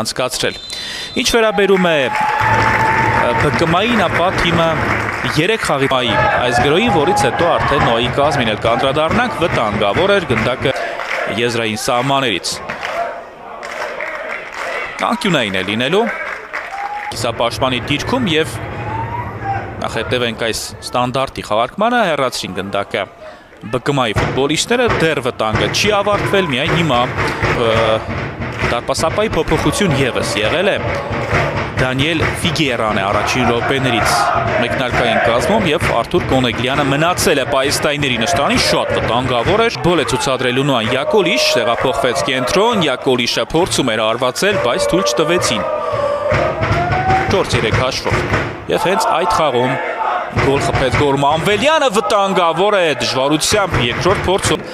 անցկացրել։ Ինչ վերաբերում է ԲԿՄ-ին, ապա թիմը 3 խաղի այս գրոյին, որից հետո արդեն Նոյի կազմին էլ կանդրադառնանք, վտանգավոր էր գնդակը եզրային սահմաններից։ Անկյունային է լինելու կիսապաշտպանի դիրքում եւ նախ հետևենք այս ստանդարտի խաղարկմանը, հեռացրին գնդակը ԲԿՄ-ի ֆուտբոլիստները, դեռ վտանգը չի ավարտվել, միայն հիմա դարպասապայի փոփոխություն եւս եղել է։ Դանիել Ֆիգերան է առաջին րոպեներից մեկնարկային կազմում եւ Արթուր Կոնեգլյանը մնացել է պայստայների նշտարին, շատ վտանգավոր էր։ Գոլ է ցուցադրելու Նոան Յակոլիշ, տեղափոխվեց կենտրոն, Յակոլիշը փորձում էր արվածել, բայց թույլ չտվեցին։ 4-3 հաշվով։ Եվ հենց այդ խաղում գոլ խփեց Գոռ Մանվելյանը, վտանգավոր է դժվարությամբ երկրորդ փորձում։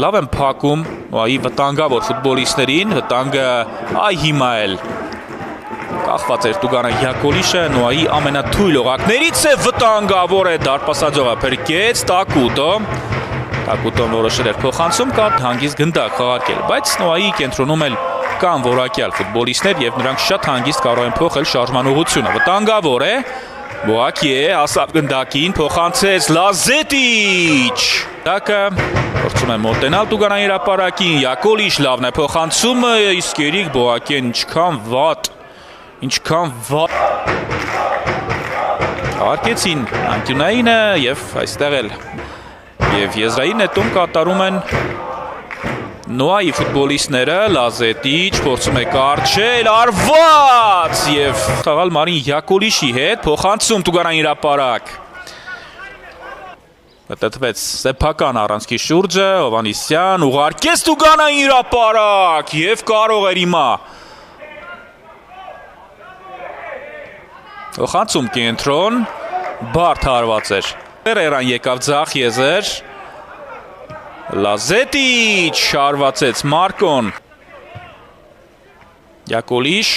Լավ են փակում Նոայի վտանգավոր ֆուտբոլիստներին, վտանգը այ հիմա էլ կախված էր Տուգանա Յակոլիշը, Նոայի ամենաթույլ օղակներից է, վտանգավոր է դարպասաձողը փրկեց Տակուտոն որոշել էր փոխանցում կա հանգիստ գնդակ խաղարկել, բայց Նոայի կենտրոնում էլ կան որակյալ ֆուտբոլիստներ եւ նրանք շատ հանգիստ կարող են փոխել շարժման ուղղությունը։ Վտանգավոր է, Բոակի է, հասավ գնդակին, փոխանցեց Լազետիչ։ Դակը փորձում է մոտենալ Տուգանայի հրապարակին, Յակոլիշ լավն է փոխանցումը, իսկ Երիկ Բոակին ինչքան վատ Արկեցին անկյունայինը եւ այստեղ էլ եւ եզրային նետում կատարում են Նոայի ֆուտբոլիստները, Լազետիչ փորձում է կարճել, արված եւ խաղալ Մարին Յակոլիշի հետ, փոխանցում Տուգանային հրապարակ։ Մտածվեց սեփական առանցքի շուրջը, Հովանիսյան ուղարկեց Տուգանային հրապարակ եւ կարող էր հիմա Փոխանցում կենտրոն, բարդ հարված էր։ Էրան եկավ ձախ եզր, Լազետիչ հարվածեց Մարկոն, Յակոլիշ,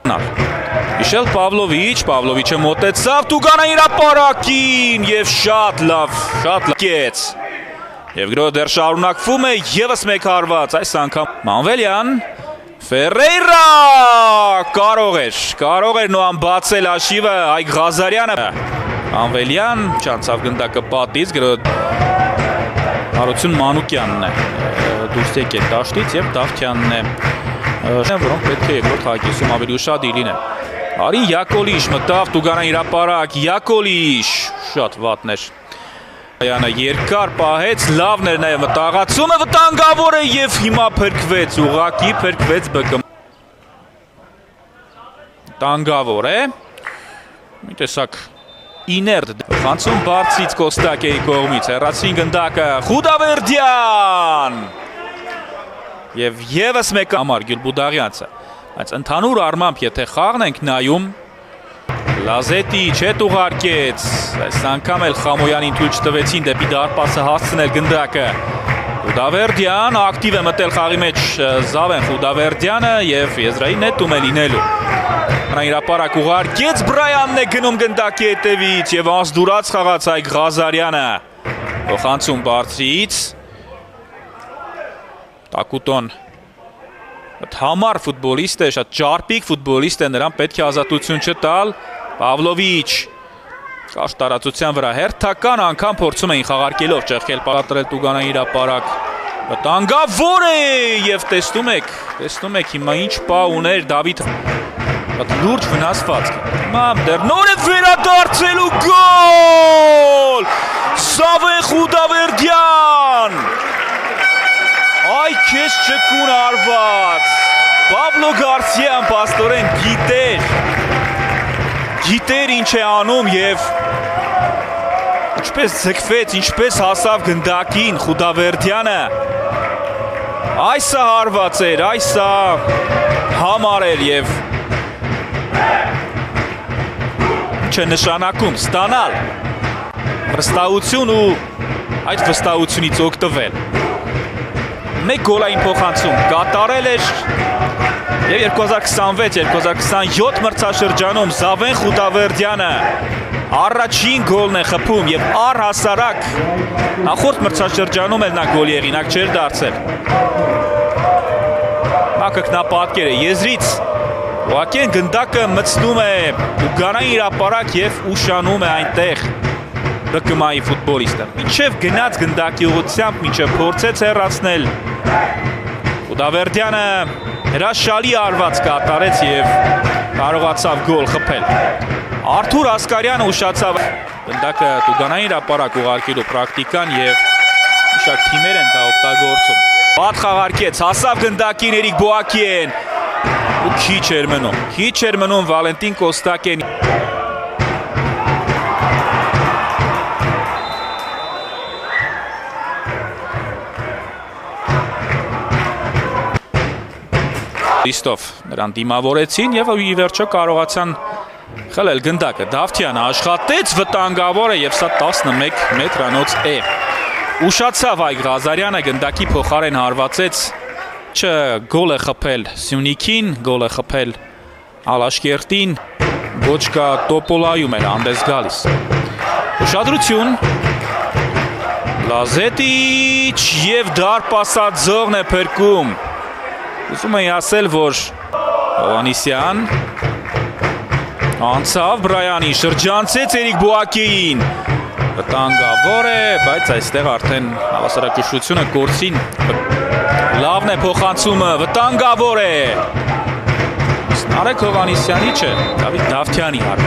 Միշել Պավլովիչը մոտեցավ Տուգանայի հրապարակին եւ շատ լավ կեց։ Եվ գրոհը դեռ շարունակվում է, եւս մեկ հարված, այս անգամ Մանվելյան, Ֆերեյրա կարող էր Նոան բացել հաշիվը, Այգ Ղազարյանը, Մանվելյան չանցավ գնդակը պատից, գրոհը Հարություն Մանուկյանն է դուրս եկել դաշտից եւ Դավթյանն է, որոնք պետք է երկրորդ խաղակեսում ավելի ուշադիր լինեն։ Արին Յակոլիշ մտավ Տուգանայի հրապարակ, Յակոլիշ շատ վատն էր։ Յանը երկար պահեց, լավն էր նաև մտաղացումը, վտանգավոր է եւ հիմա փրկվեց, ուղղակի փրկվեց ԲԿՄ։ Վտանգավոր է։ Մի տեսակ իներտ խանցում բարձից Կոստակեի կողմից, հեռացին գնդակը Խուդավերդյան։ Եվ եւս մեկ համար Գյուլբուդաղյանցը, բայց ընդհանուր առմամբ եթե խաղն ենք նայում, Լազետիչ հետ ուղարկեց, այս անգամ էլ Խամոյանին թույլ չտվեցին դեպի դարպասը հասցնել գնդակը։ Խուդավերդյան ակտիվ է մտել խաղի մեջ Զավեն Խուդավերդյանը եւ եզրային նետում է լինելու։ Հրապարակ ուղարկեց, Բրայանն է գնում գնդակի հետևից եւ անսդուրած խաղաց Այգ Ղազարյանը։ Փոխանցում բարձրից Տակուտոն համար ֆուտբոլիստ է, շատ ճարպիկ ֆուտբոլիստ է, նրան պետք է ազատություն չտալ։ Պավլովիչ կարճ տարածության վրա հերթական անգամ փորձում էին խաղարկելով ճեղքել պատրել Տուգանայի հրապարակ։ Վտանգավոր է եւ տեսնում եք հիմա ինչ պա ուներ Դավիթ լուրջ վնասվածք։ Հիմա դեռ նոր է վերադարձելու գոլ։ Զավեն Խուդավերդյան։ Այ քեզ չկուն արված, Պաբլո Գարսիան պաստորեն գիտեր ինչ է անում և ինչպես ձգվեց, ինչպես հասավ գնդակին Խուդավերդյանը, այսը հարված էր, այսը համար էր և ինչ է նշանակում, ստանալ վստահություն ու այդ վստահությունից օգտվել։ Մեկ գոլային փոխանցում կատարել էր եւ 2026-2027 մրցաշրջանում Զավեն Խուդավերդյանը առաջին գոլն է խփում եւ առհասարակ նախորդ մրցաշրջանում էլ նա գոլի հեղինակ չէր դարձել։ ակնապատկերը եզրից Ուղղակի գնդակը մտցնում է Տուգանային հրապարակ եւ ուշանում է այնտեղ ՌԿՄ-ի ֆուտբոլիստը։ Մինչև գնաց գնդակի ուղղությամբ, մինչև փորձեց հեռացնել Ուդավերդյանը հրաշալի արված կատարեց եւ կարողացավ գոլ խփել։ Արթուր Ասկարյանը ուշացավ գնդակը Տուգանային հրապարակ ուղարկելու պրակտիկան եւ շարք թիմեր են դա օգտագործում։ Բադ խաղարկեց, հասավ գնդակին Էրիկ Բոակիեն ու քիչ էր մնում Վալենտին Կոստակեն։ Լիստով նրան դիմավորեցին եւ ի վերջո կարողացան խլել գնդակը։ Դավթյանը աշխատեց, վտանգավոր է եւ սա 11 մետրանոց է։ Ուշացավ Այգ Ղազարյանը գնդակի փոխարեն հարվածեց գոլ է խփել Սյունիքին, գոլ է խփել Ալաշկերտին, Գոչկա Տոպոլայում էր հանդես գալիս։ Ուշադրություն Լազետիչ եւ դարպասաձողն է փրկում։ Ուզում էի ասել, որ Հովանիսյան անցավ Բրայանի, շրջանցեց Էրիկ Բոակեին։ Վտանգավոր է, բայց այստեղ արդեն հավասարակշռությունը կորցին։ Լավն է փոխանցումը, վտանգավոր է։ Նարեկ Հովանիսյանի չէ, Դավիթ Դավթյանի հարված։